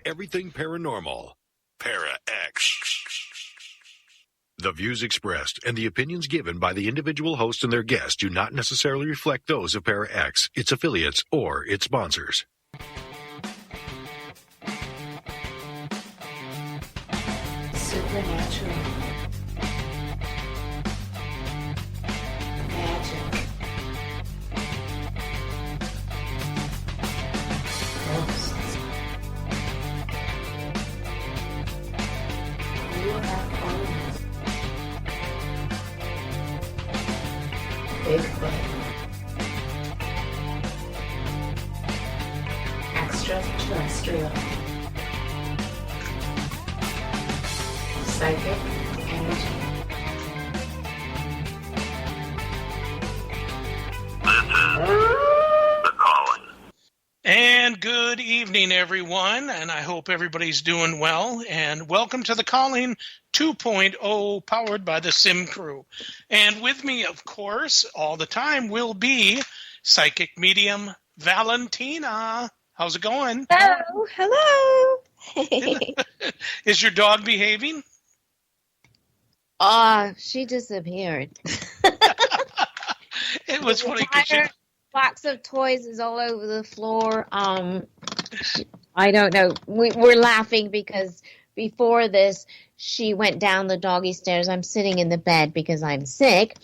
Everything paranormal. Para-X. The views expressed and the opinions given by the individual host and their guests do not necessarily reflect those of Para-X, its affiliates, or its sponsors. Supernatural. Magic. Ghosts. UFOs. Bigfoot. Extraterrestrial. Psychic energy. The Calling. And good evening, everyone, and I hope everybody's doing well. And welcome to The Calling 2.0, powered by the SIMCREW. And with me, of course, all the time will be Psychic Medium Valentina. How's it going? Hello. Is your dog behaving? She disappeared. It was funny because box of toys is all over the floor. I don't know. We're laughing because before this, she went down the doggy stairs. I'm sitting in the bed because I'm sick.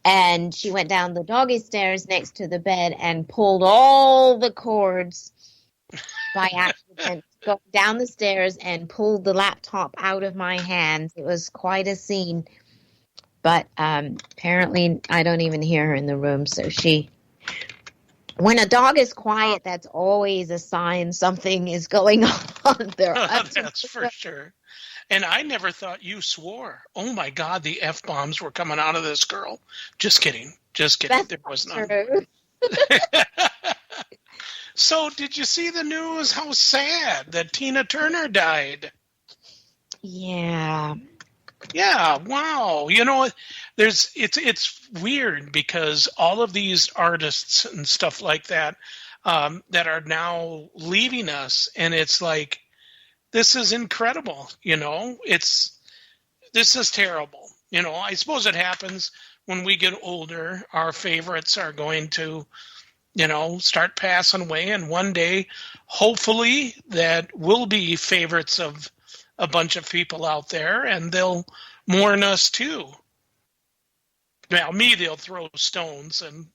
And she went down the doggy stairs next to the bed and pulled all the cords by accident. Go down the stairs and pulled the laptop out of my hands. It was quite a scene. But apparently I don't even hear her in the room. So when a dog is quiet, that's always a sign something is going on there. That's for sure. And I never thought you swore. Oh, my God, the F-bombs were coming out of this girl. Just kidding. Just kidding. That's there was none. true. So, did you see the news? How sad that Tina Turner died. Yeah. Yeah, wow. You know, it's weird because all of these artists and stuff like that that are now leaving us, and it's like, this is incredible, you know? This is terrible. You know, I suppose it happens when we get older. Our favorites are going to, you know, start passing away, and one day, hopefully, that will be favorites of a bunch of people out there, and they'll mourn us too. Now, they'll throw stones and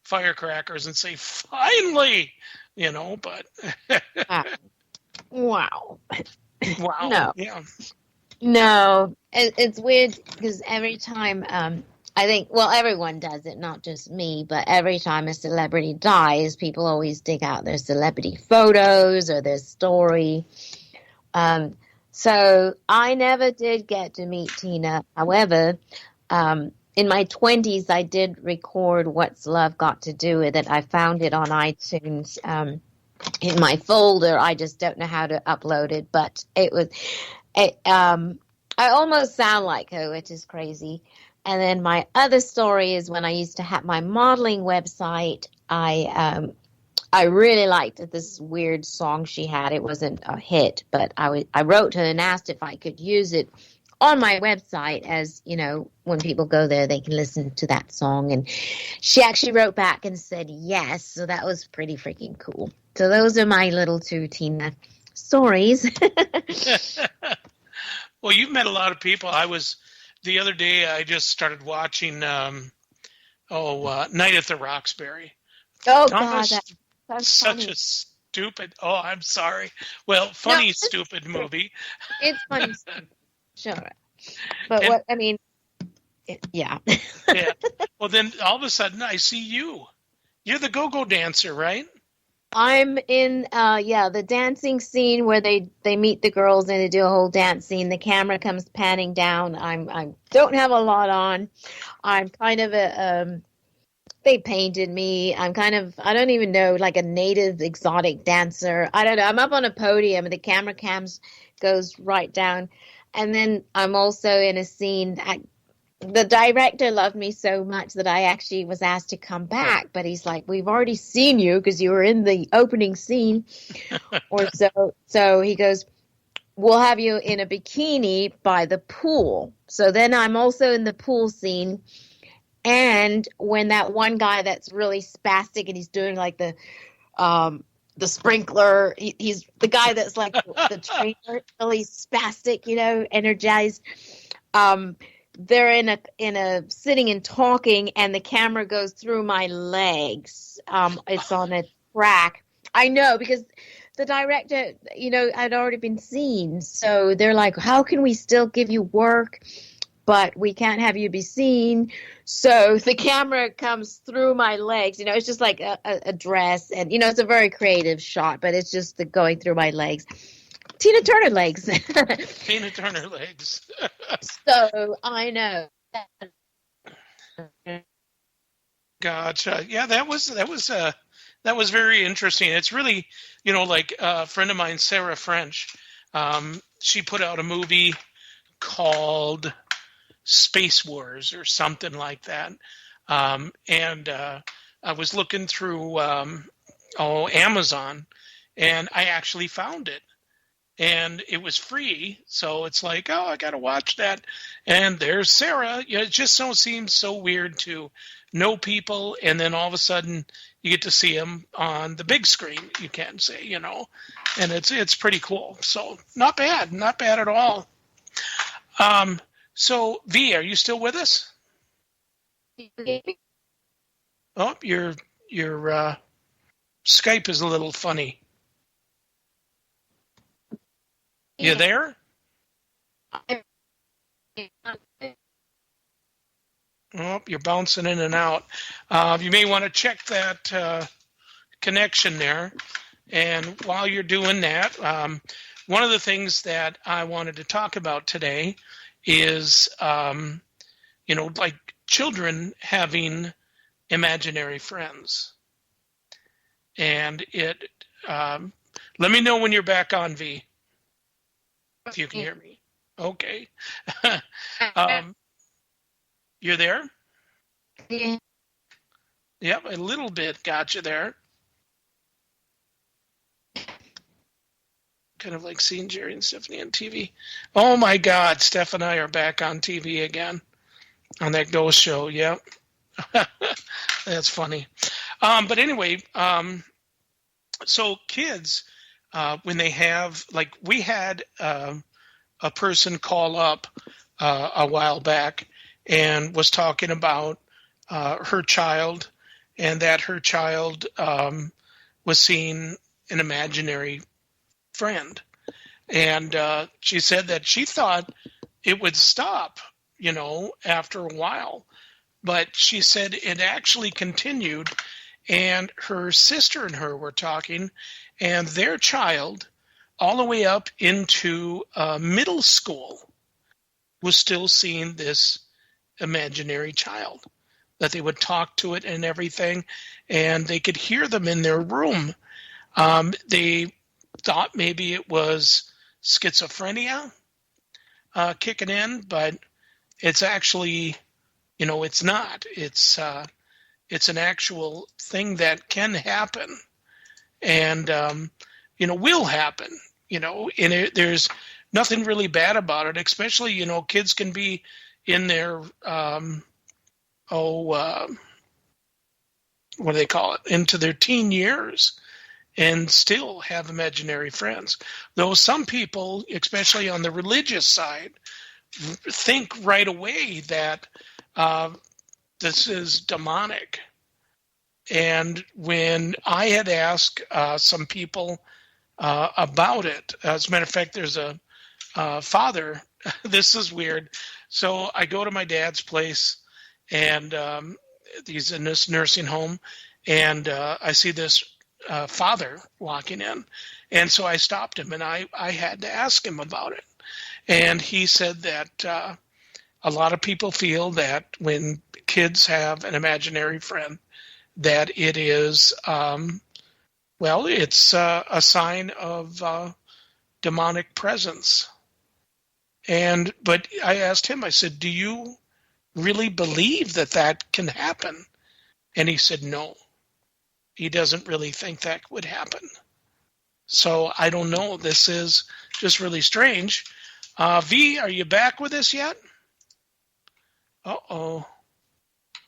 firecrackers and say, finally, you know, but... Wow. Wow. No. Yeah. No. It's weird because every time... I think, well, everyone does it, not just me, but every time a celebrity dies, people always dig out their celebrity photos or their story. So I never did get to meet Tina. However, in my 20s, I did record What's Love Got to Do With It. I found it on iTunes in my folder. I just don't know how to upload it, but I almost sound like her, which is crazy. And then my other story is when I used to have my modeling website, I really liked this weird song she had. It wasn't a hit, but I wrote her and asked if I could use it on my website as, you know, when people go there, they can listen to that song. And she actually wrote back and said yes. So that was pretty freaking cool. So those are my little two Tina stories. Well, you've met a lot of people. The other day, I just started watching Night at the Roxbury. Oh, Thomas, God, that's such funny. a stupid, I'm sorry. Well, funny, stupid movie. It's funny. Sure. But yeah. Yeah. Well, then all of a sudden, I see you. You're the go-go dancer, right? I'm in, the dancing scene where they meet the girls and they do a whole dance scene. The camera comes panning down. I don't have a lot on. I'm kind of they painted me. I'm kind of, I don't even know, like a native exotic dancer. I don't know. I'm up on a podium and the camera goes right down. And then I'm also in a scene the director loved me so much that I actually was asked to come back, but he's like, we've already seen you because you were in the opening scene. Or so he goes, we'll have you in a bikini by the pool. So then I'm also in the pool scene. And when that one guy that's really spastic and he's doing like the sprinkler, he's the guy that's like the trainer, really spastic, energized. They're in a sitting and talking, and the camera goes through my legs. It's on a track. I know, because the director, I'd already been seen. So they're like, how can we still give you work, but we can't have you be seen? So the camera comes through my legs. It's just like a dress, and, it's a very creative shot, but it's just going through my legs. Tina Turner legs. Tina Turner legs. So I know. Gotcha. Yeah, that was very interesting. It's really, like a friend of mine, Sarah French. She put out a movie called Space Wars or something like that. And I was looking through Amazon, and I actually found it. And it was free, so it's like, oh, I got to watch that. And there's Sarah. It just seems so weird to know people, and then all of a sudden you get to see them on the big screen, you can say, and it's pretty cool. So not bad at all. So V, are you still with us? Oh, your Skype is a little funny. You there? Oh, you're bouncing in and out. You may want to check that connection there. And while you're doing that, one of the things that I wanted to talk about today is, like children having imaginary friends. And let me know when you're back on, V. If you can hear me. Okay. You're there? Yeah. Yep, a little bit got you there. Kind of like seeing Jerry and Stephanie on TV. Oh my God, Steph and I are back on TV again on that ghost show. Yep. That's funny. But anyway, so kids, when they have, like, we had a person call up a while back and was talking about her child, and that her child was seeing an imaginary friend. And she said that she thought it would stop, after a while. But she said it actually continued, and her sister and her were talking, and their child, all the way up into middle school, was still seeing this imaginary child, that they would talk to it and everything, and they could hear them in their room. They thought maybe it was schizophrenia kicking in, but it's actually, it's not. It's an actual thing that can happen, and will happen. And there's nothing really bad about it. Especially, kids can be in their what do they call it? Into their teen years, and still have imaginary friends. Though some people, especially on the religious side, think right away that this is demonic. And when I had asked some people about it, as a matter of fact, there's a father. This is weird. So I go to my dad's place, and he's in this nursing home, and I see this father walking in. And so I stopped him, and I had to ask him about it. And he said that a lot of people feel that when kids have an imaginary friend, that it is, it's a sign of demonic presence. But I asked him, I said, do you really believe that that can happen? And he said no. He doesn't really think that would happen. So I don't know. This is just really strange. V, are you back with us yet? Uh-oh.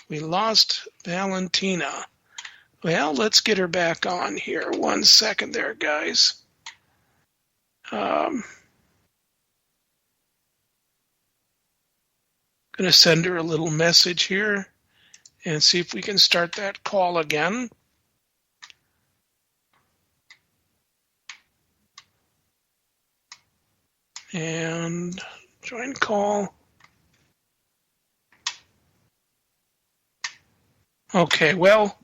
We lost Valentina. Well, let's get her back on here. 1 second there, guys. Going to send her a little message here and see if we can start that call again. And join call. Okay, well,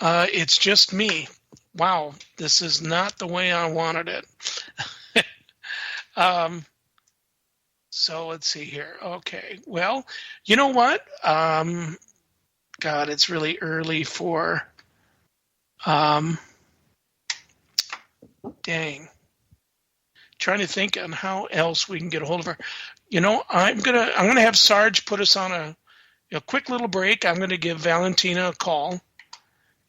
it's just me. Wow, this is not the way I wanted it. So let's see here. Okay, well, you know what? God, it's really early for. Dang. Trying to think on how else we can get a hold of her. You know, I'm gonna have Sarge put us on a quick little break. I'm gonna give Valentina a call,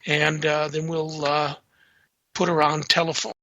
and then we'll put her on telephone.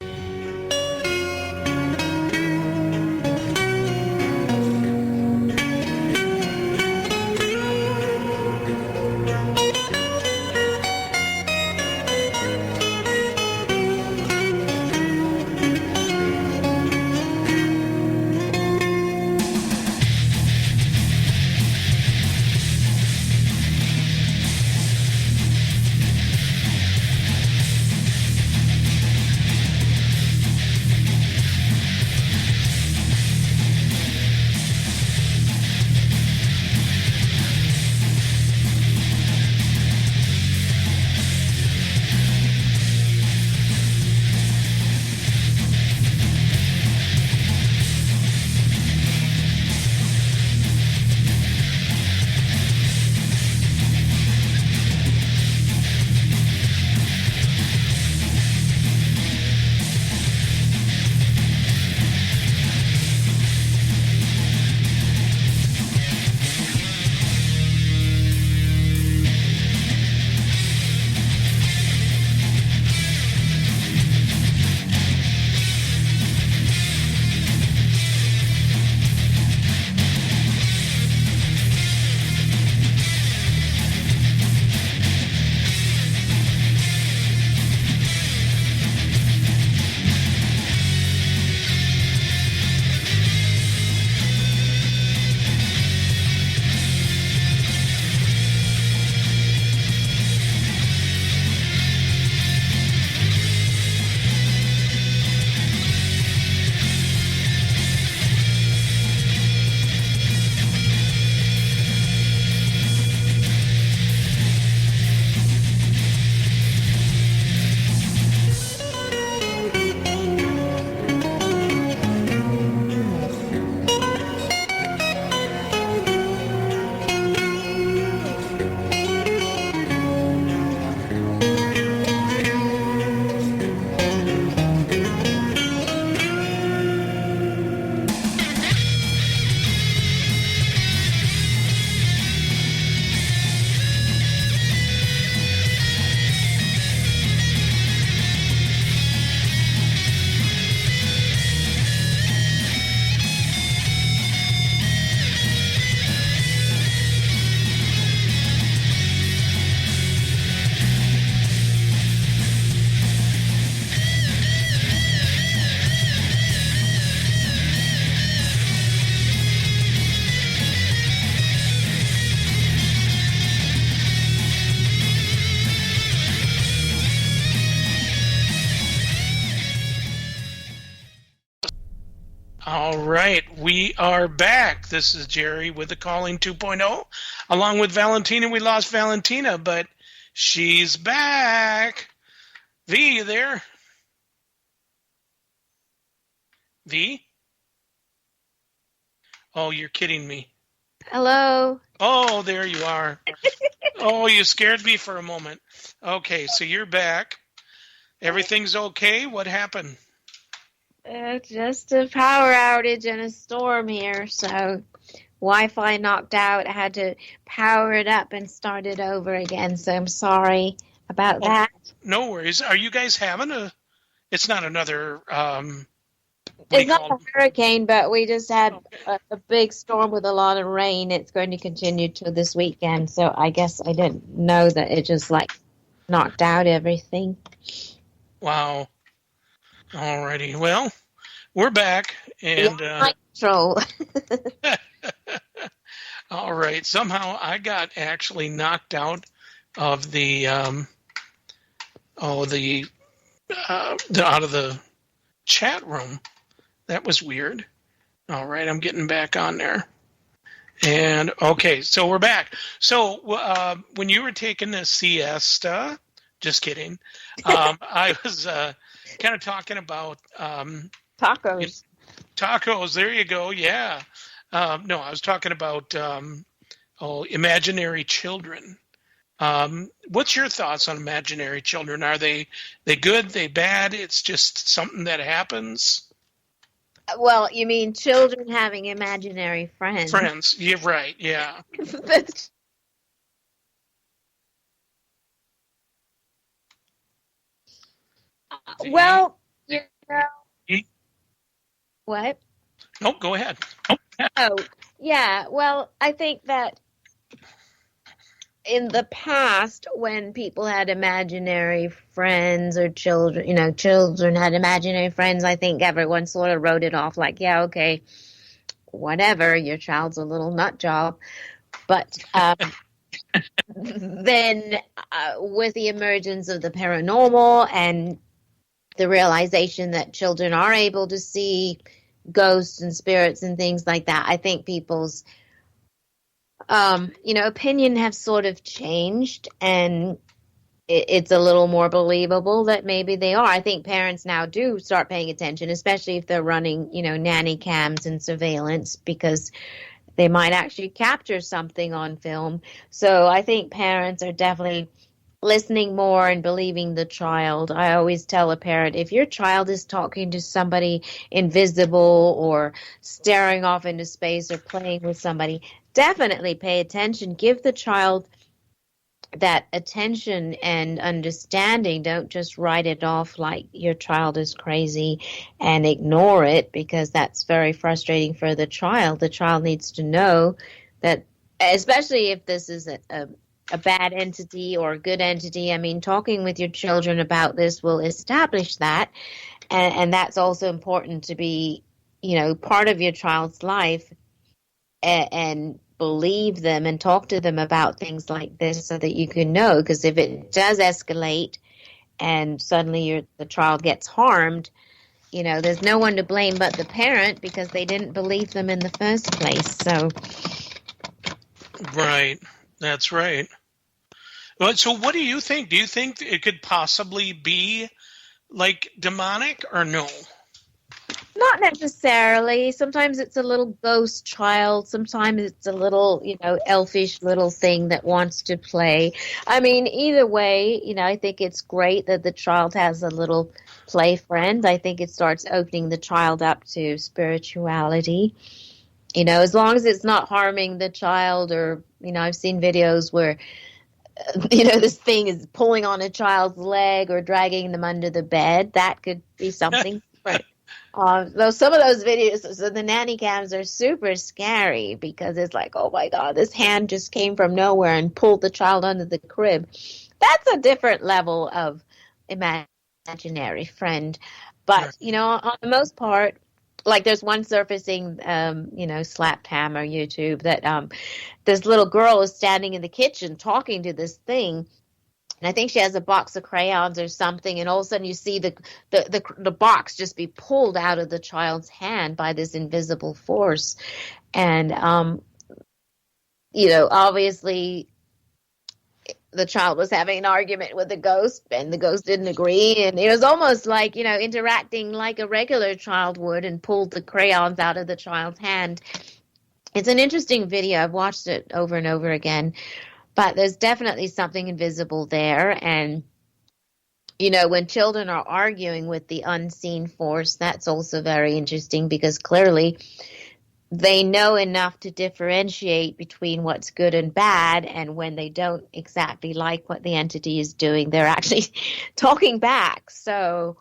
All right, we are back. This is Jerry with the Calling 2.0. Along with Valentina, we lost Valentina, but she's back. V, you there? V? Oh, you're kidding me. Hello. Oh, there you are. Oh, you scared me for a moment. Okay, so you're back. Everything's okay? What happened? Just a power outage and a storm here, so Wi-Fi knocked out. I had to power it up and start it over again. So I'm sorry about that. No worries. Are you guys having it's not another, It's not a hurricane, but we just had a big storm with a lot of rain. It's going to continue till this weekend. So I guess I didn't know that it just like knocked out everything. Wow. Alrighty. Well, we're back, and control. All right. Somehow I got actually knocked out of the out of the chat room. That was weird. All right, I'm getting back on there. And okay, so we're back. So when you were taking a siesta, just kidding. I was kind of talking about Tacos. Tacos. There you go. Yeah. No, I was talking about imaginary children. What's your thoughts on imaginary children? Are they good? They bad? It's just something that happens. Well, you mean children having imaginary friends? Friends. You're right. Yeah. Well, you know. What? No, go ahead. Oh, yeah. Well, I think that in the past, when people had imaginary friends or children, children had imaginary friends, I think everyone sort of wrote it off like, yeah, okay, whatever, your child's a little nut job. But then with the emergence of the paranormal and the realization that children are able to see ghosts and spirits and things like that, I think people's opinion have sort of changed, and it's a little more believable that maybe they are. I think parents now do start paying attention, especially if they're running, nanny cams and surveillance, because they might actually capture something on film. So I think parents are definitely listening more and believing the child. I always tell a parent, if your child is talking to somebody invisible or staring off into space or playing with somebody, definitely pay attention. Give the child that attention and understanding. Don't just write it off like your child is crazy and ignore it, because that's very frustrating for the child. The child needs to know that, especially if this is a bad entity or a good entity. I mean, talking with your children about this will establish that. And that's also important to be, part of your child's life and believe them and talk to them about things like this so that you can know. Because if it does escalate and suddenly the child gets harmed, there's no one to blame but the parent, because they didn't believe them in the first place. So, right. That's right. So what do you think? Do you think it could possibly be like demonic or no? Not necessarily. Sometimes it's a little ghost child. Sometimes it's a little, elfish little thing that wants to play. I mean, either way, I think it's great that the child has a little play friend. I think it starts opening the child up to spirituality. As long as it's not harming the child, or, I've seen videos where, this thing is pulling on a child's leg or dragging them under the bed. That could be something different. Though some of those videos, so the nanny cams are super scary, because it's like, oh my God, this hand just came from nowhere and pulled the child under the crib. That's a different level of imaginary friend. But, on the most part, like there's one surfacing, Slap Ham or YouTube, that this little girl is standing in the kitchen talking to this thing. And I think she has a box of crayons or something, and all of a sudden you see the box just be pulled out of the child's hand by this invisible force. And, obviously the child was having an argument with the ghost, and the ghost didn't agree. And it was almost like, interacting like a regular child would, and pulled the crayons out of the child's hand. It's an interesting video. I've watched it over and over again. But there's definitely something invisible there. And, when children are arguing with the unseen force, that's also very interesting, because clearly they know enough to differentiate between what's good and bad, and when they don't exactly like what the entity is doing, they're actually talking back. So,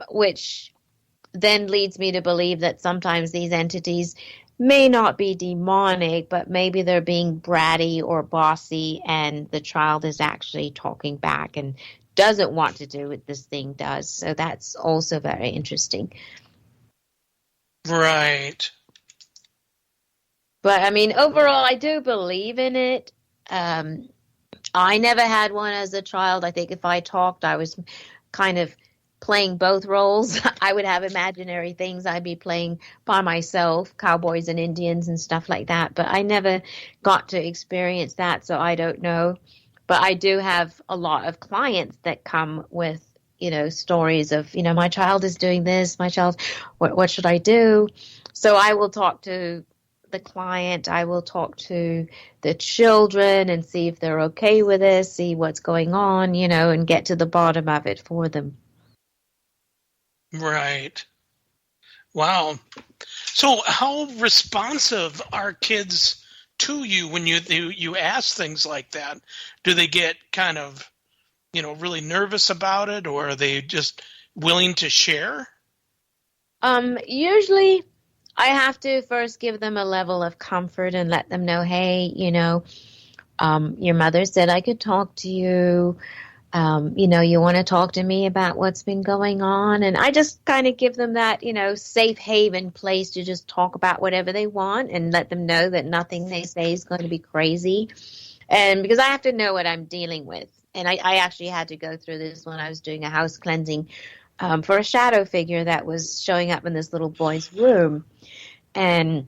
which then leads me to believe that sometimes these entities may not be demonic, but maybe they're being bratty or bossy, and the child is actually talking back and doesn't want to do what this thing does. So that's also very interesting. Right. But I mean, overall, I do believe in it. I never had one as a child. I think if I talked, I was kind of playing both roles. I would have imaginary things I'd be playing by myself, cowboys and Indians and stuff like that. But I never got to experience that, so I don't know. But I do have a lot of clients that come with, stories of, my child is doing this, my child, what should I do? So I will talk to the client, I will talk to the children and see if they're okay with this, see what's going on, and get to the bottom of it for them. Right. Wow. So how responsive are kids to you when you ask things like that? Do they get kind of, really nervous about it, or are they just willing to share? Usually I have to first give them a level of comfort and let them know, hey, your mother said I could talk to you. You want to talk to me about what's been going on. And I just kind of give them that, safe haven place to just talk about whatever they want and let them know that nothing they say is going to be crazy. And because I have to know what I'm dealing with. And I actually had to go through this when I was doing a house cleansing for a shadow figure that was showing up in this little boy's room. And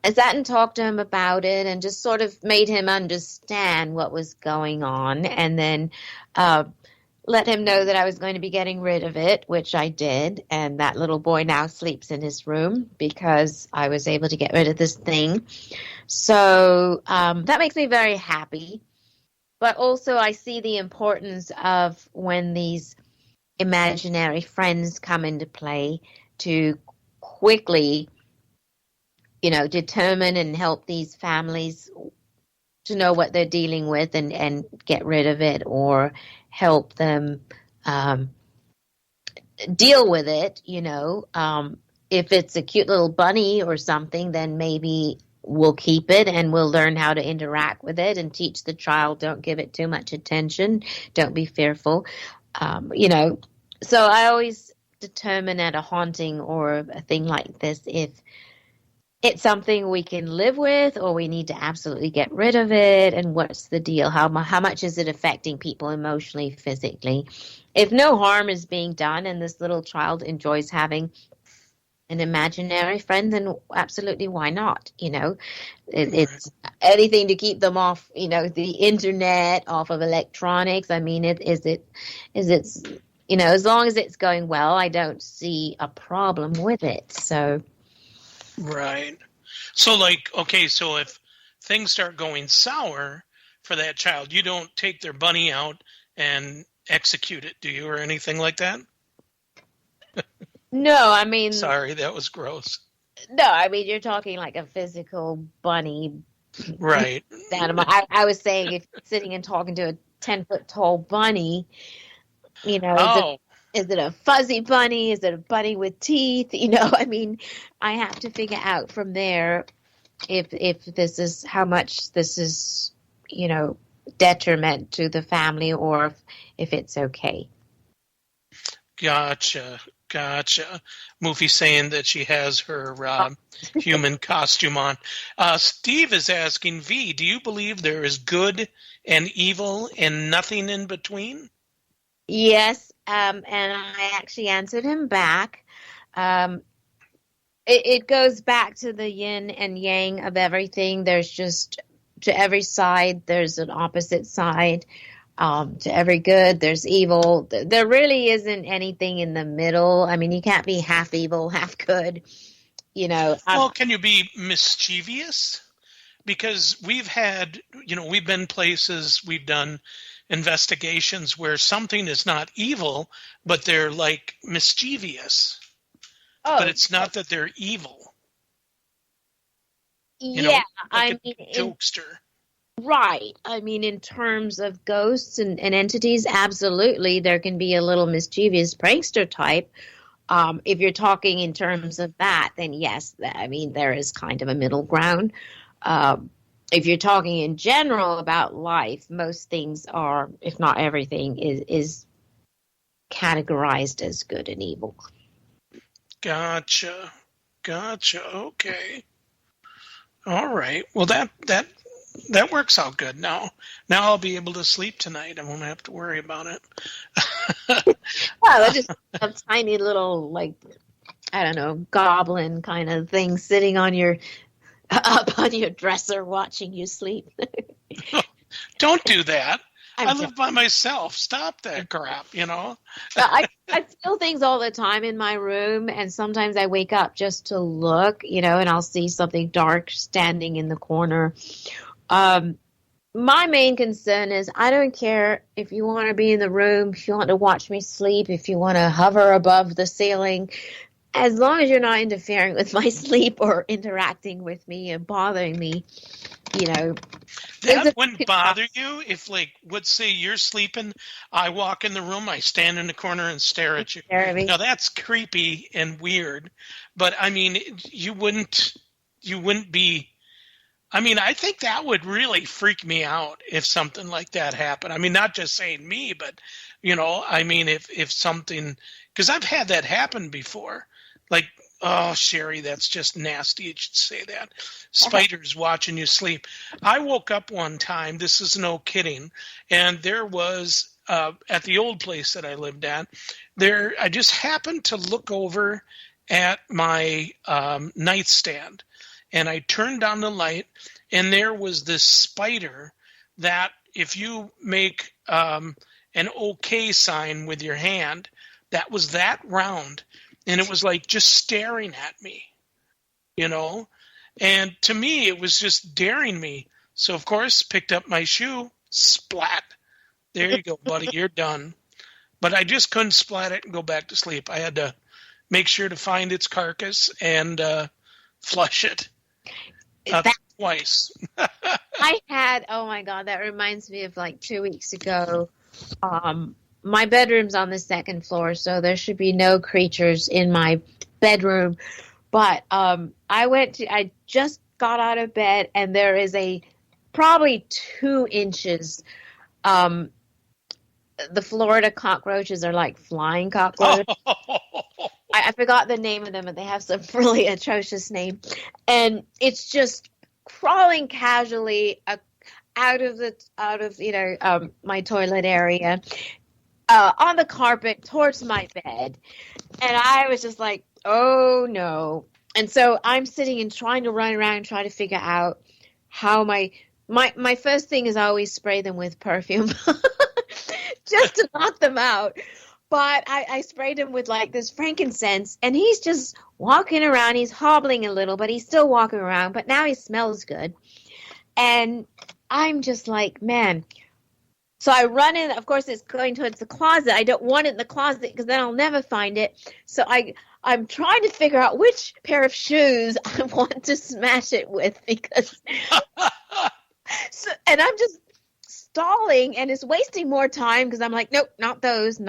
I sat and talked to him about it and just sort of made him understand what was going on, and then let him know that I was going to be getting rid of it, which I did. And that little boy now sleeps in his room because I was able to get rid of this thing. So that makes me very happy. But also I see the importance of when these imaginary friends come into play to quickly determine and help these families to know what they're dealing with and get rid of it, or help them deal with it. If it's a cute little bunny or something, then maybe we'll keep it and we'll learn how to interact with it and teach the child, don't give it too much attention, don't be fearful. So I always determine at a haunting or a thing like this if it's something we can live with or we need to absolutely get rid of it, and what's the deal? How much is it affecting people emotionally, physically? If no harm is being done and this little child enjoys having an imaginary friend, then absolutely, why not? It's anything to keep them off, the internet, off of electronics. I mean, as long as it's going well, I don't see a problem with it. So. Right. So so if things start going sour for that child, you don't take their bunny out and execute it, do you, or anything like that? No, I mean... Sorry, that was gross. No, I mean, you're talking like a physical bunny. Right. Animal. I was saying if sitting and talking to a 10-foot tall bunny, is it a fuzzy bunny? Is it a bunny with teeth? I mean, I have to figure out from there if this is how much this is, detriment to the family, or if it's okay. Gotcha. Mufi saying that she has her human costume on. Steve is asking, V, do you believe there is good and evil and nothing in between? Yes, and I actually answered him back. It goes back to the yin and yang of everything. There's just, to every side, there's an opposite side. To every good, there's evil. There really isn't anything in the middle. I mean, you can't be half evil, half good. Well, can you be mischievous? Because we've been places, we've done investigations where something is not evil, but they're like mischievous. But it's not that they're evil. Yeah, like I mean, jokester. right. I mean, in terms of ghosts and entities, absolutely, there can be a little mischievous prankster type. If you're talking in terms of that, then yes, I mean, there is kind of a middle ground. If you're talking in general about life, most things are, if not everything, is categorized as good and evil. Gotcha. Okay. All right. Well, that works out good. Now I'll be able to sleep tonight. I won't have to worry about it. Well, it's just a tiny little, like, I don't know, goblin kind of thing sitting on your up on your dresser watching you sleep. Don't do that. I I'm live by myself. Stop that crap, I feel things all the time in my room, and sometimes I wake up just to look, and I'll see something dark standing in the corner. My main concern is I don't care if you want to be in the room, if you want to watch me sleep, if you want to hover above the ceiling, as long as you're not interfering with my sleep or interacting with me and bothering me, That wouldn't bother you if, like, let's say you're sleeping, I walk in the room, I stand in the corner and stare at you. Now that's creepy and weird, but I mean, you wouldn't be. I mean, I think that would really freak me out if something like that happened. I mean, not just saying me, but I mean, if something, because I've had that happen before. Like, oh, Sherry, that's just nasty. You should say that. Spiders watching you sleep. I woke up one time, this is no kidding, and there was, at the old place that I lived at, I just happened to look over at my nightstand, and I turned on the light, and there was this spider that if you make an okay sign with your hand, that was that round. And it was like just staring at me, And to me, it was just daring me. So, of course, picked up my shoe, splat. There you go, buddy, you're done. But I just couldn't splat it and go back to sleep. I had to make sure to find its carcass and flush it. Twice. I had, oh my God, that reminds me of like 2 weeks ago. My bedroom's on the second floor, so there should be no creatures in my bedroom. But I just got out of bed, and there is probably 2 inches. The Florida cockroaches are like flying cockroaches. I forgot the name of them, but they have some really atrocious name. And it's just crawling casually out of my toilet area. On the carpet towards my bed. And I was just like, oh no. And so I'm sitting and trying to run around and try to figure out how my first thing is I always spray them with perfume just to knock them out. But I sprayed him with like this frankincense, and he's just walking around. He's hobbling a little, but he's still walking around. But now he smells good. And I'm just like, man. So I run in. Of course, it's going towards the closet. I don't want it in the closet because then I'll never find it. So I'm trying to figure out which pair of shoes I want to smash it with because. And I'm just stalling, and it's wasting more time because I'm like, nope, not those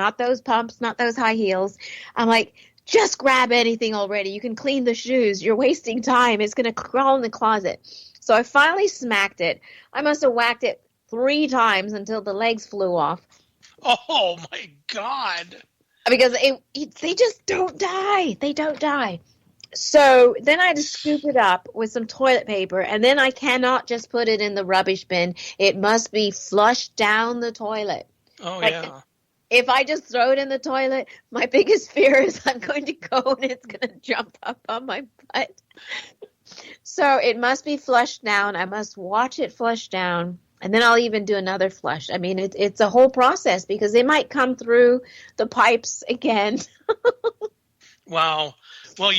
pumps, not those high heels. I'm like, just grab anything already. You can clean the shoes. You're wasting time. It's going to crawl in the closet. So I finally smacked it. I must have whacked it 3 times until the legs flew off. Oh my God. Because they just don't die. They don't die. So then I had to scoop it up with some toilet paper, and then I cannot just put it in the rubbish bin. It must be flushed down the toilet. Oh, yeah. If I just throw it in the toilet, my biggest fear is I'm going to go and it's going to jump up on my butt. So it must be flushed down. I must watch it flush down. And then I'll even do another flush. I mean, it's a whole process because they might come through the pipes again. Wow. Well,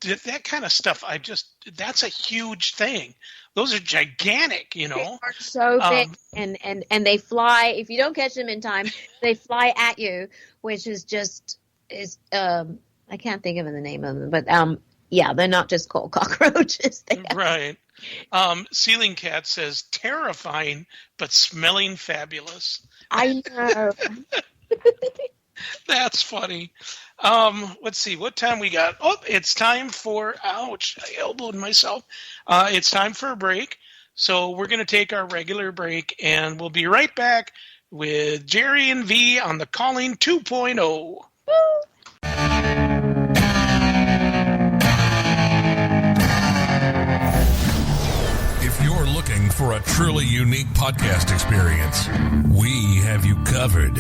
that kind of stuff, that's a huge thing. Those are gigantic, They are so big, and they fly. If you don't catch them in time, they fly at you, which is I can't think of the name of them, but Yeah, they're not just cold cockroaches. Right. Ceiling Cat says terrifying, but smelling fabulous. I know. That's funny. Let's see what time we got. Oh, it's time for, ouch, I elbowed myself. It's time for a break. So we're going to take our regular break, and we'll be right back with Jerry and V on the Calling 2.0. If you're looking for a truly unique podcast experience, we have you covered.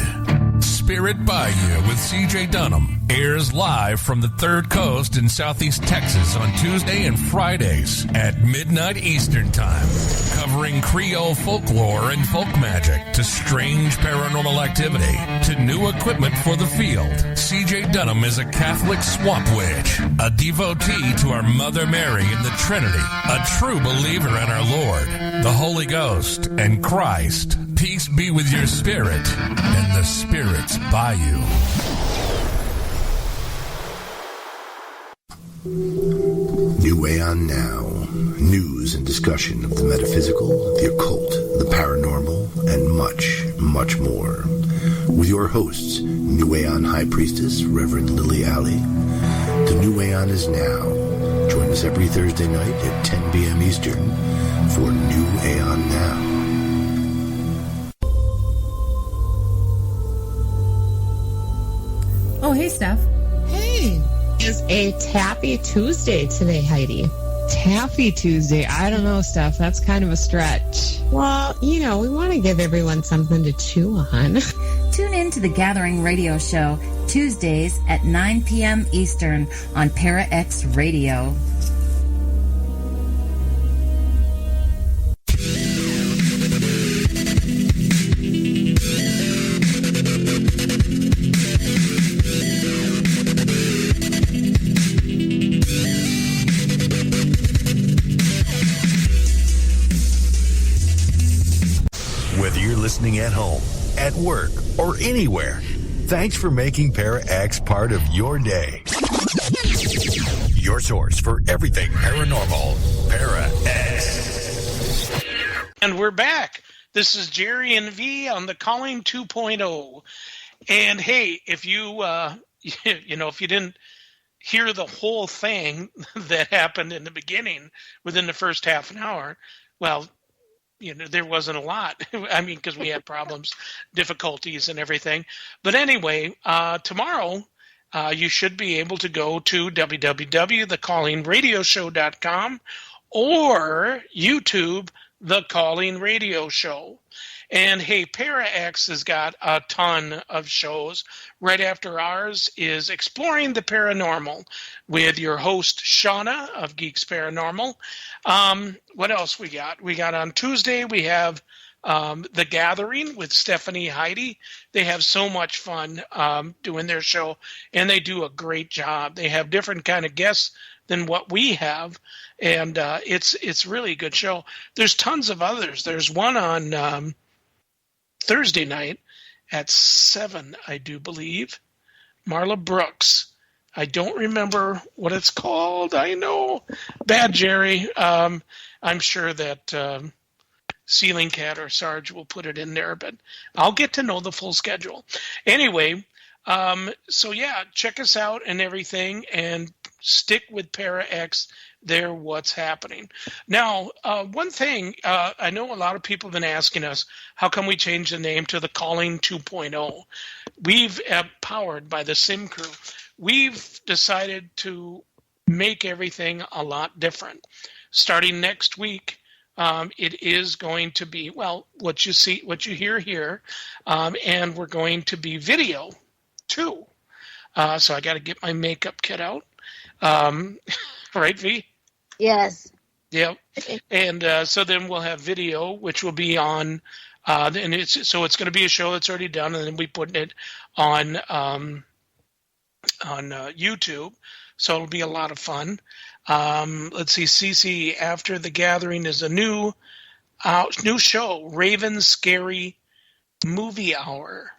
Spirit Bayou with CJ Dunham airs live from the Third Coast in Southeast Texas on Tuesday and Fridays at midnight Eastern Time, covering Creole folklore and folk magic to strange paranormal activity to new equipment for the field. CJ Dunham is a Catholic swamp witch, a devotee to our Mother Mary in the Trinity, a true believer in our Lord, the Holy Ghost, and Christ. Peace be with your spirit and the spirits by you. New Aeon Now. News and discussion of the metaphysical, the occult, the paranormal, and much, much more. With your hosts, New Aeon High Priestess, Reverend Lily Alley. The New Aeon is now. Join us every Thursday night at 10 p.m. Eastern for New Aeon Now. Oh, hey, Steph. Hey, it's a Taffy Tuesday today, Heidi. Taffy Tuesday. I don't know, Steph. That's kind of a stretch. Well, you know, we want to give everyone something to chew on. Tune in to the Gathering Radio Show Tuesdays at 9 p.m. Eastern on Para X Radio. Whether you're listening at home, at work, or anywhere, thanks for making Para X part of your day. Your source for everything paranormal, Para X. And we're back. This is Jerry and V on the Calling 2.0. And hey, if you, if you didn't hear the whole thing that happened in the beginning within the first half an hour, well, there wasn't a lot. I mean, because we had problems, difficulties, and everything. But anyway, tomorrow you should be able to go to www.thecallingradioshow.com or YouTube, The Calling Radio Show. And hey, Para X has got a ton of shows. Right after ours is Exploring the Paranormal with your host, Shauna of Geeks Paranormal. What else we got? We got on Tuesday, we have The Gathering with Stephanie Heidi. They have so much fun doing their show, and they do a great job. They have different kind of guests than what we have, and it's really a good show. There's tons of others. There's one on Thursday night at 7, I do believe. Marla Brooks. I don't remember what it's called. I know. Bad Jerry. I'm sure that Ceiling Cat or Sarge will put it in there, but I'll get to know the full schedule. Anyway, so yeah, check us out and everything, and stick with Para X. They're what's happening. Now, one thing, I know a lot of people have been asking us, how come we changed the name to the Calling 2.0? We've, powered by the SIMCREW, we've decided to make everything a lot different. Starting next week, it is going to be, well, what you see, what you hear here, and we're going to be video, too. So I got to get my makeup kit out. Right, V? Yes. Yep. And so then we'll have video, which will be on, and it's going to be a show that's already done, and then we put it on YouTube. So it'll be a lot of fun. Let's see, CC, After the Gathering is a new show, Raven Scary Movie Hour.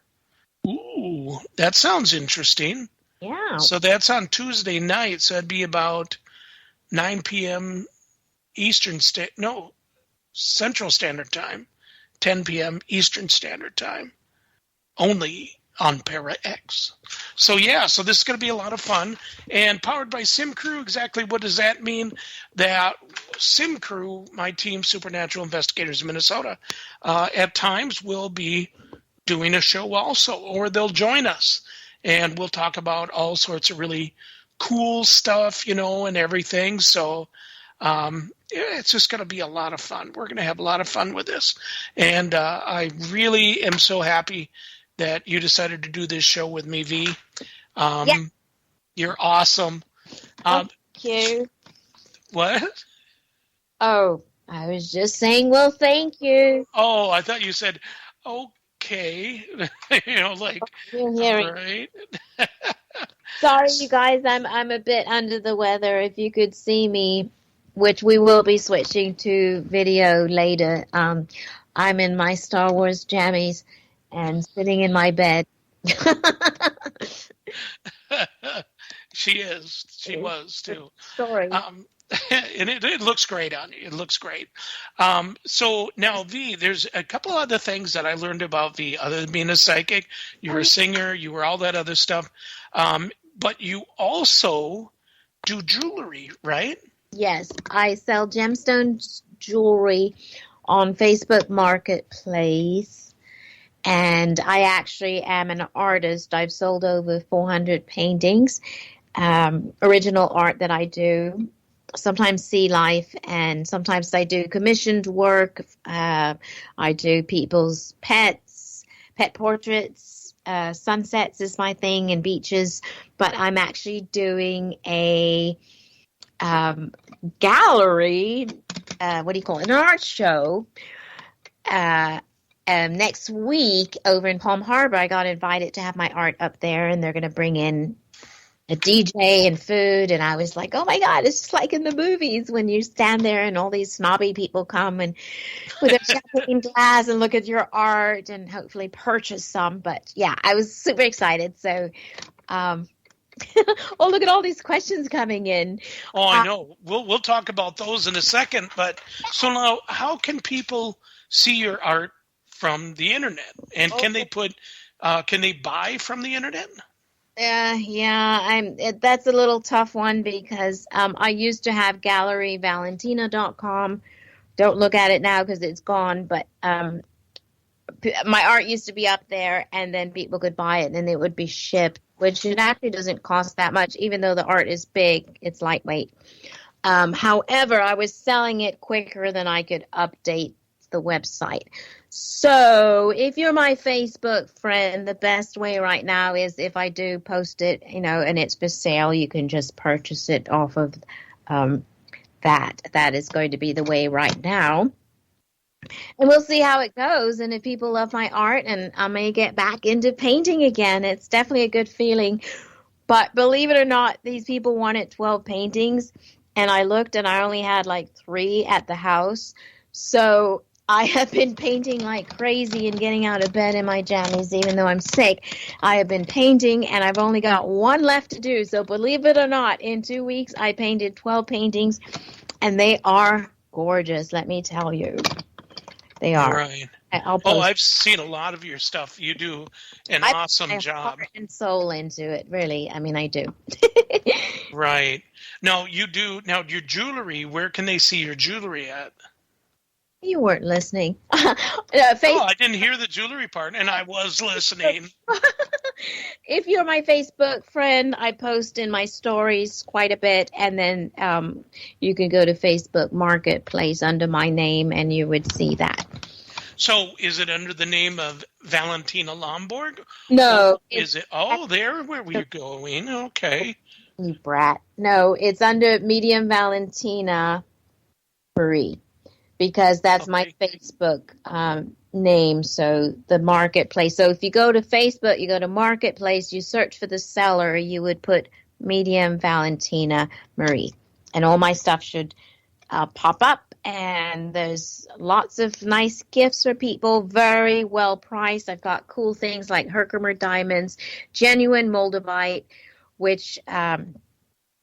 Ooh, that sounds interesting. Yeah. So that's on Tuesday night. So that'd be about 9 p.m. Central Standard Time, 10 p.m. Eastern Standard Time, only on Para X. So so this is going to be a lot of fun, and powered by SIMCREW. Exactly what does that mean? That SIMCREW, my team, Supernatural Investigators of Minnesota, at times will be doing a show also, or they'll join us, and we'll talk about all sorts of really cool stuff, and everything. So it's just going to be a lot of fun. We're going to have a lot of fun with this, and I really am so happy that you decided to do this show with me, V. You're awesome. Thank you. What? Oh, I was just saying, well, thank you. Oh, I thought you said, okay. Like, You're hearing. all right. Sorry, you guys, I'm a bit under the weather. If you could see me, which we will be switching to video later, I'm in my Star Wars jammies and sitting in my bed. She is. She was, too. Sorry. And it looks great on you. It looks great. So now, V, there's a couple other things that I learned about V. Other than being a psychic, you were a singer, you were all that other stuff. But you also do jewelry, right? Yes, I sell gemstone jewelry on Facebook Marketplace. And I actually am an artist. I've sold over 400 paintings, original art that I do. Sometimes sea life, and sometimes I do commissioned work. I do people's pet portraits. Sunsets is my thing, and beaches. But I'm actually doing a gallery. What do you call it? An art show. Next week over in Palm Harbor. I got invited to have my art up there, and they're going to bring in a DJ and food, and I was like, oh my God, it's just like in the movies when you stand there and all these snobby people come and with their champagne glass and look at your art and hopefully purchase some. But yeah, I was super excited. So, oh, look at all these questions coming in. Oh, I know. We'll talk about those in a second. But so now, how can people see your art from the internet? And can they buy from the internet? That's a little tough one because I used to have galleryvalentina.com. Don't look at it now because it's gone, but my art used to be up there, and then people could buy it and it would be shipped, which it actually doesn't cost that much, even though the art is big. It's lightweight. However, I was selling it quicker than I could update the website. So if you're my Facebook friend, the best way right now is if I do post it, and it's for sale, you can just purchase it off of that. That is going to be the way right now. And we'll see how it goes. And if people love my art, and I may get back into painting again, it's definitely a good feeling. But believe it or not, these people wanted 12 paintings, and I looked and I only had like 3 at the house. So I have been painting like crazy and getting out of bed in my jammies, even though I'm sick. I have been painting, and I've only got 1 left to do. So believe it or not, in 2 weeks, I painted 12 paintings, and they are gorgeous, let me tell you. They are. Right. I've seen a lot of your stuff. You do an awesome job. Heart and soul into it, really. I mean, I do. Right. Now, your jewelry, where can they see your jewelry at? You weren't listening. I didn't hear the jewelry part, and I was listening. If you're my Facebook friend, I post in my stories quite a bit, and then you can go to Facebook Marketplace under my name, and you would see that. So is it under the name of Valentina Lomborg? No. Is it? Oh, there where we're going. Okay. You brat. No, it's under Medium Valentina Marie. Because that's my Facebook name, so the Marketplace. So if you go to Facebook, you go to Marketplace, you search for the seller, you would put Medium Valentina Marie. And all my stuff should pop up, and there's lots of nice gifts for people, very well priced. I've got cool things like Herkimer diamonds, genuine moldavite, which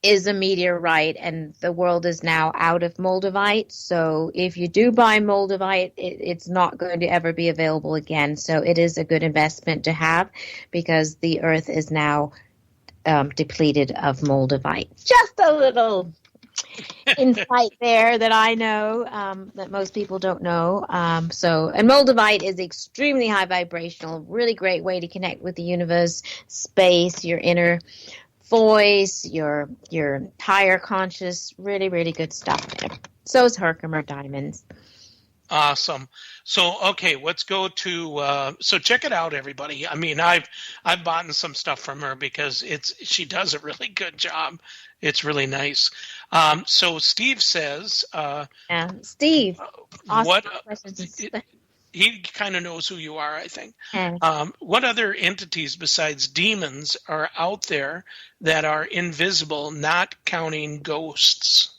is a meteorite, and the world is now out of moldavite. So if you do buy moldavite, it's not going to ever be available again. So it is a good investment to have, because the earth is now depleted of moldavite. Just a little insight there that I know that most people don't know. And moldavite is extremely high vibrational, really great way to connect with the universe, space, your inner voice, your higher conscious. Really, really good stuff there. So is Herkimer diamonds. Awesome. So, okay, let's go to, so check it out, everybody. I mean, I've bought some stuff from her because she does a really good job. It's really nice. So Steve says, Steve, awesome. He kind of knows who you are, I think. What other entities besides demons are out there that are invisible, not counting ghosts?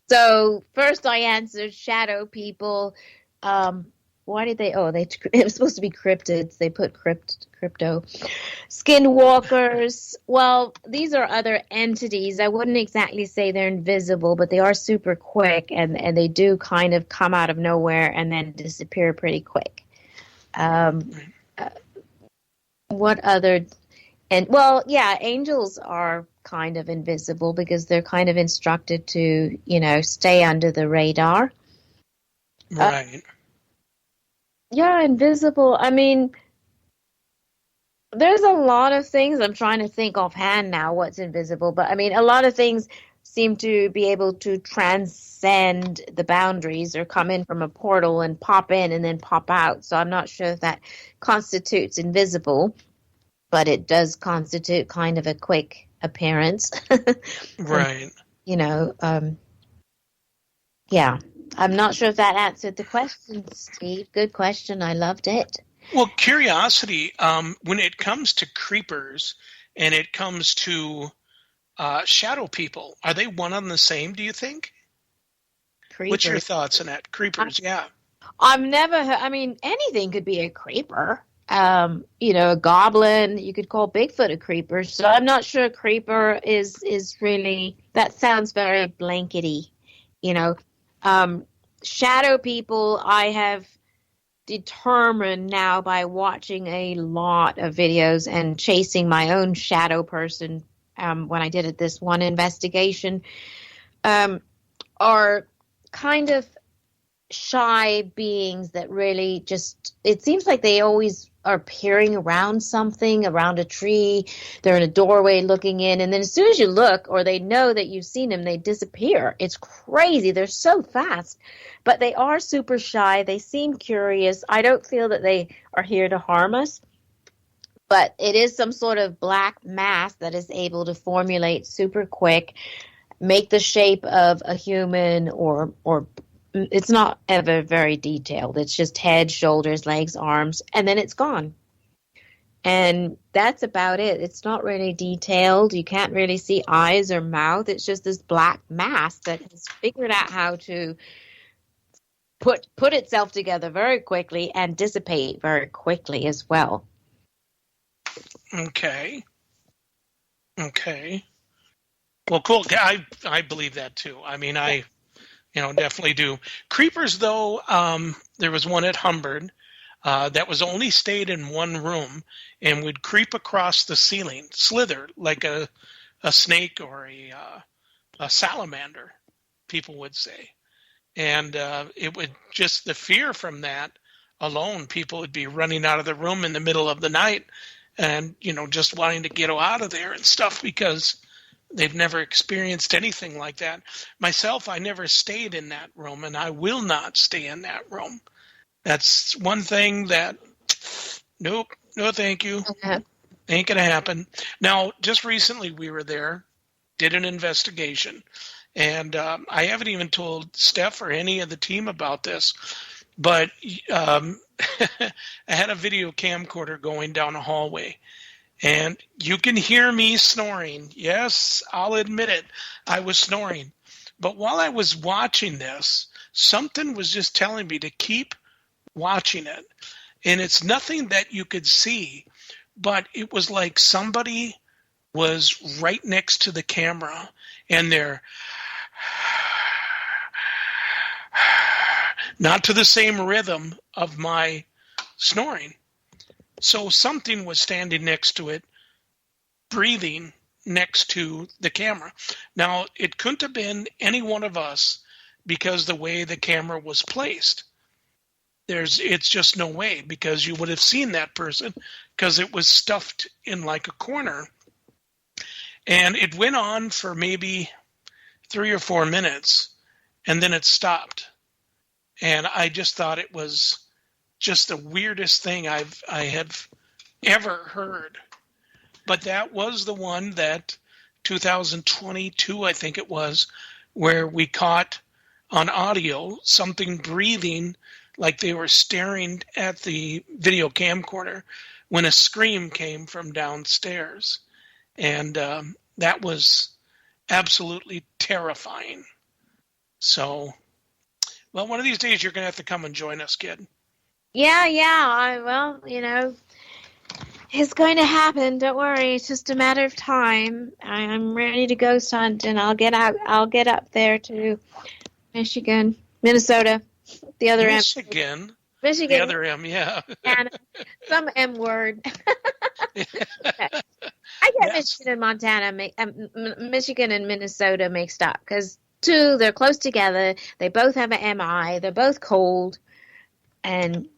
So first I answered shadow people. Why did they? It was supposed to be cryptids. They put crypto. Skinwalkers. Well, these are other entities. I wouldn't exactly say they're invisible, but they are super quick, and they do kind of come out of nowhere and then disappear pretty quick. What other? And well, yeah, angels are kind of invisible because they're kind of instructed to, stay under the radar. Right. Yeah, invisible. I mean, there's a lot of things. I'm trying to think offhand now what's invisible, but I mean, a lot of things seem to be able to transcend the boundaries or come in from a portal and pop in and then pop out. So I'm not sure if that constitutes invisible, but it does constitute kind of a quick appearance. Right. Yeah. I'm not sure if that answered the question, Steve. Good question. I loved it. Well, curiosity, when it comes to creepers and it comes to shadow people, are they one and the same, do you think? Creepers. What's your thoughts on that? Creepers, yeah. I've never heard, anything could be a creeper. A goblin, you could call Bigfoot a creeper. So I'm not sure creeper is really, that sounds very blankety, shadow people, I have determined now by watching a lot of videos and chasing my own shadow person when I did this one investigation, are kind of shy beings that really just, it seems like they always are peering around something, around a tree. They're in a doorway looking in, and then as soon as you look or they know that you've seen them, they disappear. It's crazy. They're so fast, but they are super shy. They seem curious. I don't feel that they are here to harm us, but it is some sort of black mass that is able to formulate super quick, make the shape of a human, or it's not ever very detailed. It's just head, shoulders, legs, arms, and then it's gone. And that's about it. It's not really detailed. You can't really see eyes or mouth. It's just this black mass that has figured out how to put itself together very quickly and dissipate very quickly as well. Okay. Well, cool. I believe that too. I definitely do. Creepers, though, there was one at Humbird that was only stayed in one room and would creep across the ceiling, slither like a snake or a salamander, people would say. And it would just, the fear from that alone, people would be running out of the room in the middle of the night and, just wanting to get out of there and stuff because they've never experienced anything like that. Myself, I never stayed in that room, and I will not stay in that room. That's one thing that, nope, no thank you. Okay. Ain't going to happen. Now, just recently we were there, did an investigation, and I haven't even told Steph or any of the team about this, but I had a video camcorder going down a hallway. And you can hear me snoring. Yes, I'll admit it. I was snoring. But while I was watching this, something was just telling me to keep watching it. And it's nothing that you could see, but it was like somebody was right next to the camera, and they're not to the same rhythm of my snoring. So something was standing next to it, breathing next to the camera. Now, it couldn't have been any one of us because the way the camera was placed. It's just no way, because you would have seen that person because it was stuffed in like a corner. And it went on for maybe 3 or 4 minutes, and then it stopped. And I just thought it was just the weirdest thing I have ever heard. But that was the one that 2022, I think it was, where we caught on audio something breathing like they were staring at the video camcorder when a scream came from downstairs. And that was absolutely terrifying. So, well, one of these days you're going to have to come and join us, kid. Yeah. Well, it's going to happen. Don't worry. It's just a matter of time. I'm ready to ghost hunt, and I'll get up there to Michigan, Minnesota, the other Michigan. The other M, yeah. And some M word. I get Michigan and Montana, Michigan and Minnesota mixed up because they're close together. They both have an MI. They're both cold, and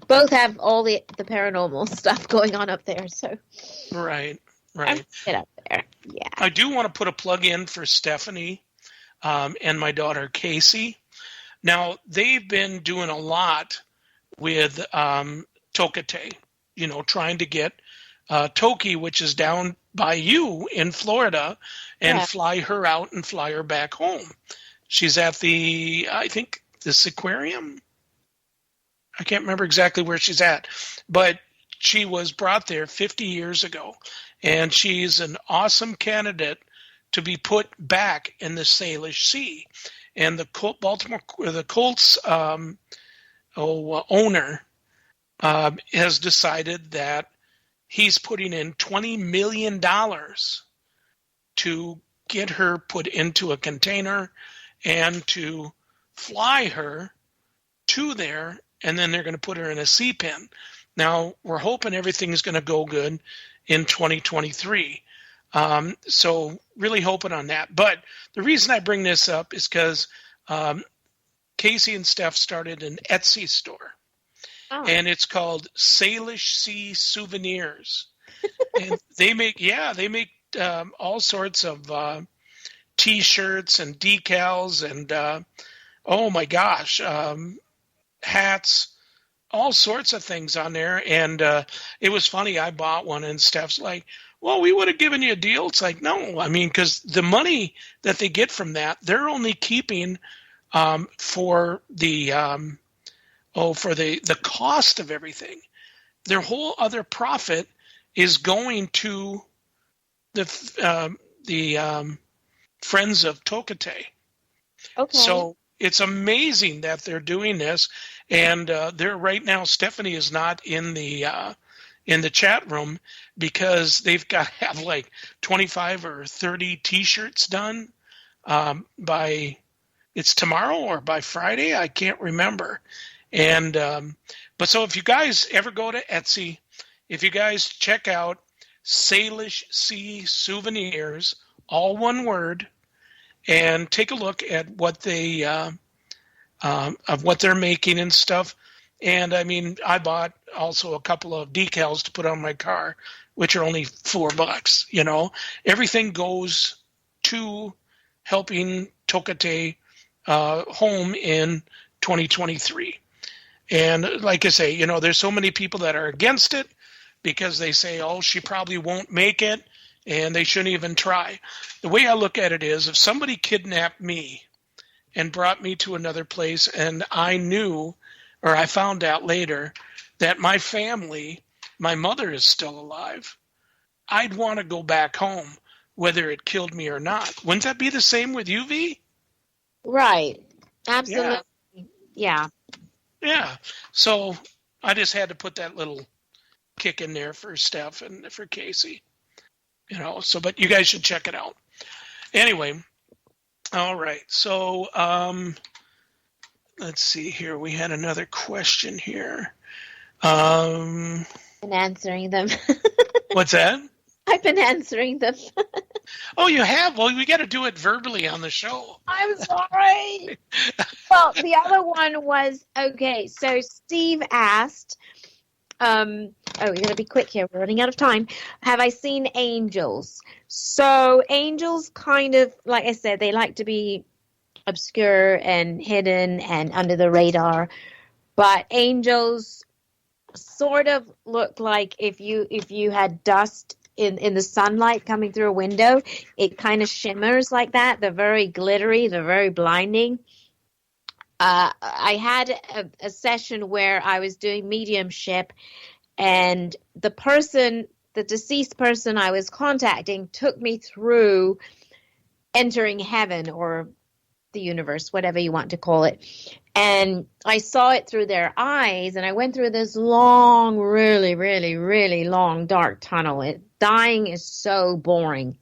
both have all the paranormal stuff going on up there. So right. Get up there. Yeah. I do want to put a plug in for Stephanie and my daughter Casey. Now, they've been doing a lot with Tokate, trying to get Toki, which is down by you in Florida, and fly her out and fly her back home. She's at I think, this aquarium. I can't remember exactly where she's at, but she was brought there 50 years ago, and she's an awesome candidate to be put back in the Salish Sea. And the Colts owner has decided that he's putting in $20 million to get her put into a container and to fly her to there, and then they're going to put her in a sea pen. Now, we're hoping everything's going to go good in 2023. So really hoping on that. But the reason I bring this up is because Casey and Steph started an Etsy store. Oh. And it's called Salish Sea Souvenirs. And they make all sorts of T-shirts and decals and, oh my gosh, hats, all sorts of things on there. And it was funny. I bought one, and Steph's like, well, we would have given you a deal. It's like, no, I mean, because the money that they get from that, they're only keeping for the cost of everything. Their whole other profit is going to the Friends of Tokate. Okay. So it's amazing that they're doing this, and they're right now. Stephanie is not in the chat room because they've got to have like 25 or 30 T-shirts done by it's tomorrow or by Friday. I can't remember. And but so if you guys ever go to Etsy, if you guys check out Salish Sea Souvenirs, all one word, and take a look at what they of what they're making and stuff. And I mean, I bought also a couple of decals to put on my car, which are only $4. Everything goes to helping Tokate home in 2023. And like I say, there's so many people that are against it because they say, oh, she probably won't make it, and they shouldn't even try. The way I look at it is, if somebody kidnapped me and brought me to another place, and I knew, or I found out later, that my family, my mother is still alive, I'd want to go back home, whether it killed me or not. Wouldn't that be the same with you, V? Right. Absolutely. Yeah. Yeah. So I just had to put that little kick in there for Steph and for Casey. but you guys should check it out. Anyway, all right. So let's see here. We had another question here. And answering them. What's that? I've been answering them. Oh, you have? Well, we got to do it verbally on the show. I'm sorry. Well, the other one was, okay, so Steve asked, we got to be quick here. We're running out of time. Have I seen angels? So angels kind of, like I said, they like to be obscure and hidden and under the radar. But angels sort of look like if you had dust in the sunlight coming through a window, it kind of shimmers like that. They're very glittery. They're very blinding. I had a session where I was doing mediumship, and the deceased person I was contacting took me through entering heaven or the universe, whatever you want to call it. And I saw it through their eyes, and I went through this long, really, really, really long, dark tunnel. Dying is so boring.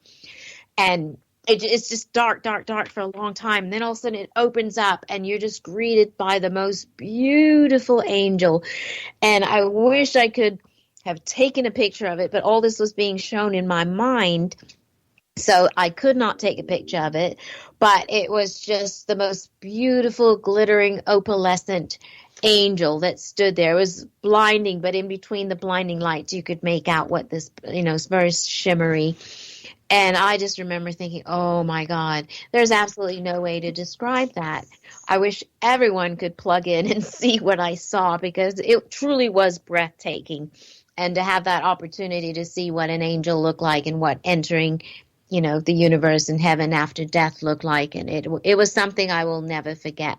And it's just dark, dark, dark for a long time. And then all of a sudden it opens up, and you're just greeted by the most beautiful angel. And I wish I could have taken a picture of it, but all this was being shown in my mind, so I could not take a picture of it. But it was just the most beautiful, glittering, opalescent angel that stood there. It was blinding, but in between the blinding lights, you could make out what this, it's very shimmery. And I just remember thinking, oh, my God, there's absolutely no way to describe that. I wish everyone could plug in and see what I saw, because it truly was breathtaking. And to have that opportunity to see what an angel looked like and what entering the universe and heaven after death looked like. And it was something I will never forget.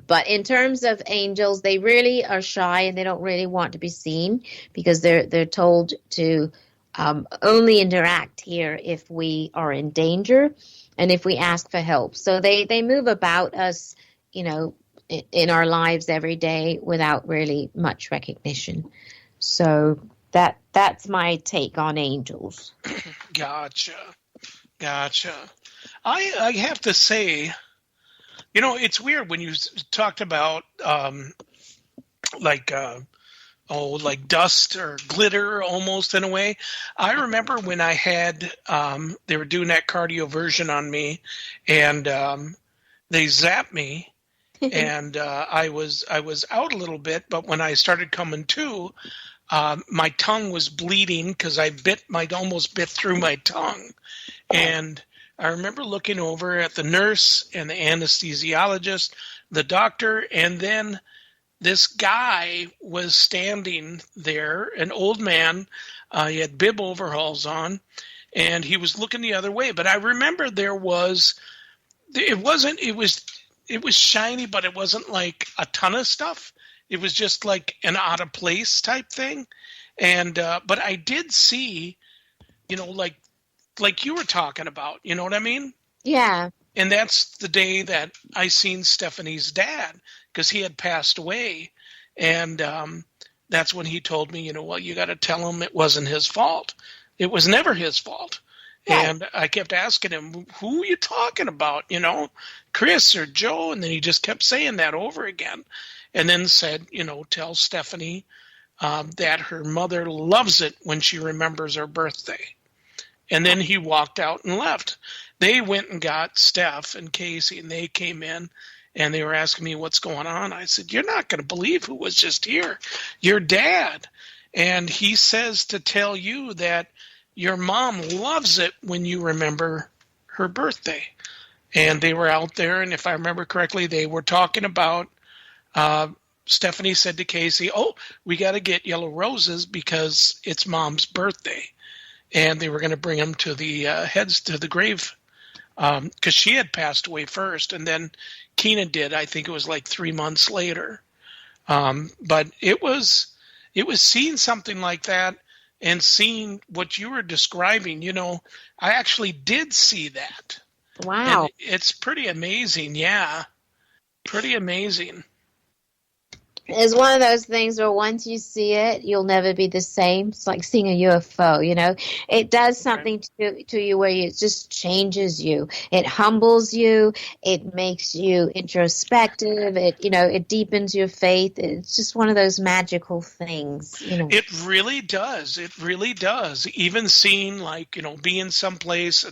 But in terms of angels, they really are shy, and they don't really want to be seen, because they're told to only interact here if we are in danger and if we ask for help. So they move about us, in our lives every day without really much recognition. So that's my take on angels. Gotcha. I have to say, it's weird when you talked about like dust or glitter almost in a way. I remember when I had they were doing that cardioversion on me, and they zapped me, and I was out a little bit, but when I started coming to, my tongue was bleeding because I almost bit through my tongue. And I remember looking over at the nurse and the anesthesiologist, the doctor, and then this guy was standing there, an old man. He had bib overalls on, and he was looking the other way. But I remember it was shiny, but it wasn't like a ton of stuff. It was just like an out of place type thing. And but I did see, like you were talking about, you know what I mean? Yeah. And that's the day that I seen Stephanie's dad, because he had passed away. And that's when he told me, you got to tell him it wasn't his fault. It was never his fault. Yeah. And I kept asking him, who are you talking about? Chris or Joe? And then he just kept saying that over again. And then said, tell Stephanie that her mother loves it when she remembers her birthday. And then he walked out and left. They went and got Steph and Casey, and they came in, and they were asking me what's going on. I said, you're not going to believe who was just here. Your dad. And he says to tell you that your mom loves it when you remember her birthday. And they were out there, and if I remember correctly, they were talking about Stephanie said to Casey, we got to get yellow roses because it's Mom's birthday. And they were going to bring them to the heads to the grave, because she had passed away first, and then Keenan did. I think it was like 3 months later. But it was seeing something like that and seeing what you were describing. I actually did see that. Wow. And it's pretty amazing. Yeah. Pretty amazing. It's one of those things where once you see it, you'll never be the same. It's like seeing a UFO, you know. It does something to you where it just changes you. It humbles you. It makes you introspective. It deepens your faith. It's just one of those magical things, you know. It really does. It really does. Even seeing, like, being someplace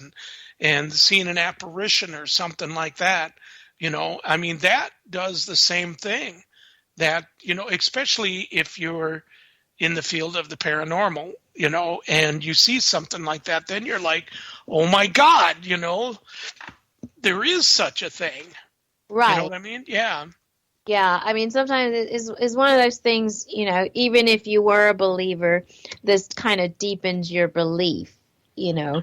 and seeing an apparition or something like that, I mean, that does the same thing. That, especially if you're in the field of the paranormal, and you see something like that, then you're like, oh my God, there is such a thing. Right. You know what I mean? Yeah. Yeah, I mean, sometimes it's one of those things, even if you were a believer, this kind of deepens your belief,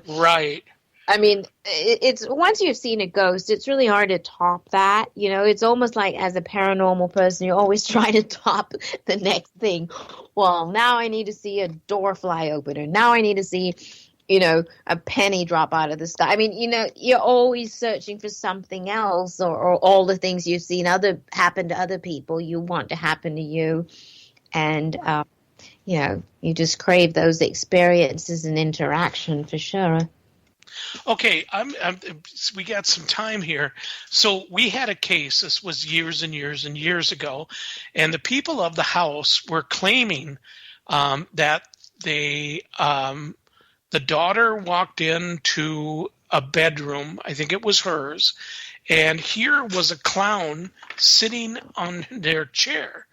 Right. I mean, it's once you've seen a ghost, it's really hard to top that. It's almost like as a paranormal person, you're always trying to top the next thing. Well, now I need to see a door fly open, or now I need to see, a penny drop out of the sky. I mean, you're always searching for something else, or all the things you've seen happen to other people, you want to happen to you. And, you just crave those experiences and interaction for sure. Okay, we got some time here. So we had a case, this was years and years and years ago, and the people of the house were claiming that the daughter walked into a bedroom, I think it was hers, and here was a clown sitting on their chair,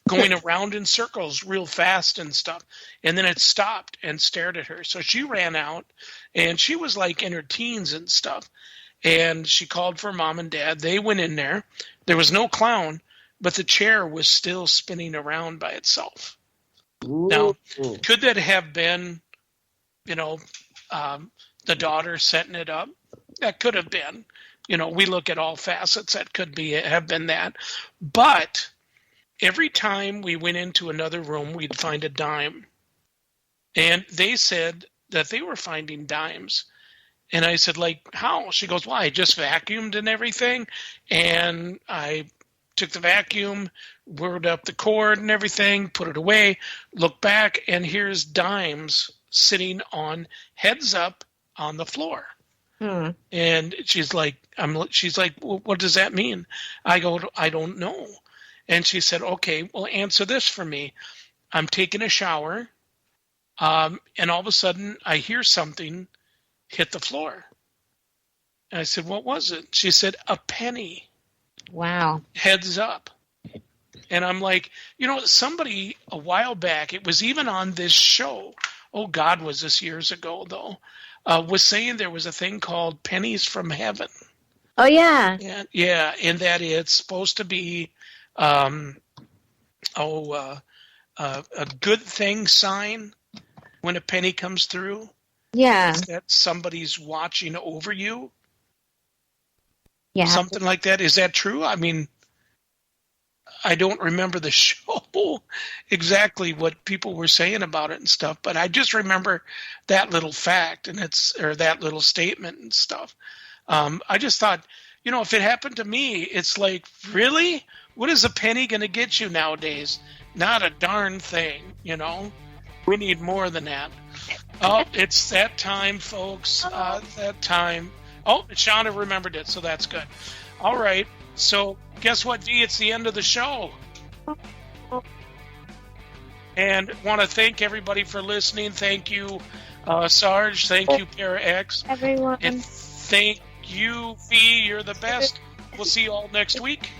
going around in circles real fast and stuff. And then it stopped and stared at her. So she ran out, and she was like in her teens and stuff. And she called for mom and dad. They went in there. There was no clown, but the chair was still spinning around by itself. Ooh. Now, could that have been, the daughter setting it up? That could have been. We look at all facets. That could have been that. But every time we went into another room, we'd find a dime. And they said that they were finding dimes. And I said, like, how? She goes, well, I just vacuumed and everything. And I took the vacuum, whirled up the cord and everything, put it away, looked back, and here's dimes sitting on heads up on the floor. And she's like, well, what does that mean? I go, I don't know. And she said, okay, well, answer this for me. I'm taking a shower, and all of a sudden I hear something hit the floor. And I said, what was it? She said, a penny. Wow. Heads up. And I'm like, somebody a while back, it was even on this show, oh God, was this years ago though, was saying there was a thing called pennies from heaven. Oh, yeah. Yeah, and that it's supposed to be a good thing sign when a penny comes through. Yeah. Is that somebody's watching over you? Yeah. Something like that. Is that true? I mean, I don't remember the show exactly what people were saying about it and stuff, but I just remember that little fact or that little statement and stuff. I just thought, if it happened to me, it's like, really? What is a penny going to get you nowadays? Not a darn thing, We need more than that. Oh, it's that time, folks. That time. Oh, Shauna remembered it, so that's good. All right. So guess what, Dee? It's the end of the show. And want to thank everybody for listening. Thank you, Sarge. Thank you, Para X. Everyone. And thank you, Fee. You're the best. We'll see you all next week.